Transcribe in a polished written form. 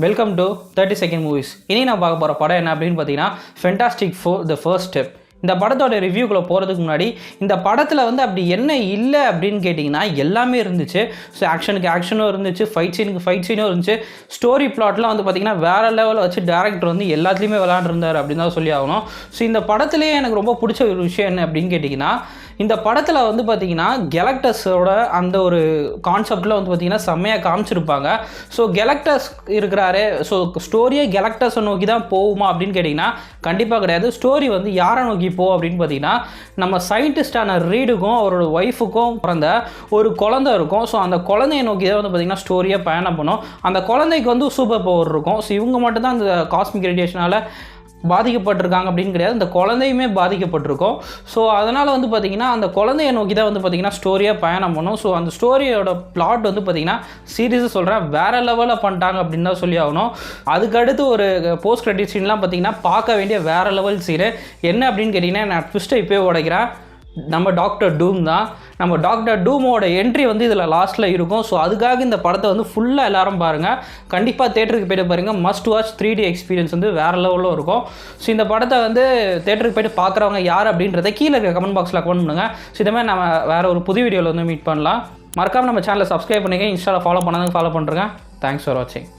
Welcome to 30 second movies. இனி நான் பார்க்க போகிற படம் என்ன அப்படின்னு பார்த்தீங்கன்னா fantastic four the first step. இந்த படத்தோட ரிவ்யூக்குள்ளே போகிறதுக்கு முன்னாடி இந்த படத்தில் அப்படி என்ன இல்லை அப்படின்னு கேட்டிங்கன்னா எல்லாமே இருந்துச்சு. ஸோ ஆக்ஷனுக்கு ஆக்ஷனும் இருந்துச்சு, ஃபைட் சீனும் இருந்துச்சு. ஸ்டோரி பிளாட்லாம் பார்த்திங்கன்னா வேறு லெவலில் வச்சு டேரக்டர் எல்லாத்துலேயுமே விளாண்டுருந்தார் அப்படின்னு தான் சொல்லி ஆகணும். ஸோ இந்த படத்துலேயே எனக்கு ரொம்ப பிடிச்ச ஒரு விஷயம் என்ன அப்படின்னு கேட்டிங்கன்னா, இந்த படத்தில் பார்த்திங்கன்னா கெலக்டஸோட அந்த ஒரு கான்செப்டில் பார்த்திங்கன்னா செம்மையாக காமிச்சிருப்பாங்க. ஸோ கெலக்டஸ் இருக்கிறாரு, ஸோ ஸ்டோரியே கெலக்டஸை நோக்கி தான் போகுமா அப்படின்னு கேட்டிங்கன்னா கண்டிப்பாக கிடையாது. ஸ்டோரி யாரை நோக்கி அப்படின்னு பார்த்தீங்கன்னா, நம்ம சயின்டிஸ்டான ரீடுக்கும் அவரோட ஒய்ஃபுக்கும் பிறந்த ஒரு குழந்தை இருக்கும். ஸோ அந்த குழந்தையை நோக்கி தான் பார்த்தீங்கன்னா ஸ்டோரியாக பயணம் பண்ணும். அந்த குழந்தைக்கு சூப்பர் பவர் இருக்கும். ஸோ இவங்க மட்டும்தான் அந்த காஸ்மிக் ரேடியேஷனால் பாதிக்கப்பட்டிருக்காங்க அப்படின்னு கிடையாது, இந்த குழந்தையுமே பாதிக்கப்பட்டிருக்கும். ஸோ அதனால் பார்த்தீங்கன்னா அந்த குழந்தையை நோக்கி தான் பார்த்தீங்கன்னா ஸ்டோரியாக பயணம் பண்ணும். ஸோ அந்த ஸ்டோரியோட பிளாட் பார்த்தீங்கன்னா சீரியஸாக சொல்கிறேன் வேறு லெவலில் பண்ணிட்டாங்க அப்படின்னு தான் சொல்லி ஆகணும். அதுக்கடுத்து ஒரு போஸ்ட் கிரெடிட் சீன்லாம் பார்த்தீங்கன்னா பார்க்க வேண்டிய வேறு லெவல் சீனு. என்ன அப்படின்னு கேட்டிங்கன்னா, நான் ட்விஸ்ட்டை இப்போயே உடைக்கிறேன். நம்ம டாக்டர் டூம் தான். நம்ம டாக்டர் டூமோட என்ட்ரி இதில் லாஸ்ட்டில் இருக்கும். ஸோ அதுக்காக இந்த படத்தை ஃபுல்லாக எல்லாரும் பாருங்கள். கண்டிப்பாக தேட்டருக்கு போய்ட்டு பாருங்கள். மஸ்ட் வாட்ச் 3D எக்ஸ்பீரியன்ஸ் வேறு லெவலில் இருக்கும். ஸோ இந்த படத்தை தேட்டருக்கு போய்ட்டு பார்க்குறவங்க யார் அப்படின்றத கீழே இருக்க கமெண்ட் பாக்ஸில் கமெண்ட் பண்ணுங்கள். ஸோ இதே மாதிரி நம்ம வேறு ஒரு புது வீடியோவில் மீட் பண்ணலாம். மறக்காமல் நம்ம சேனலை சப்ஸ்கிரைப் பண்ணிங்க. இன்ஸ்டாவில் ஃபாலோ பண்ணாதவங்க ஃபாலோ பண்ணுறேங்க. தேங்க்ஸ் ஃபார் வாட்சிங்.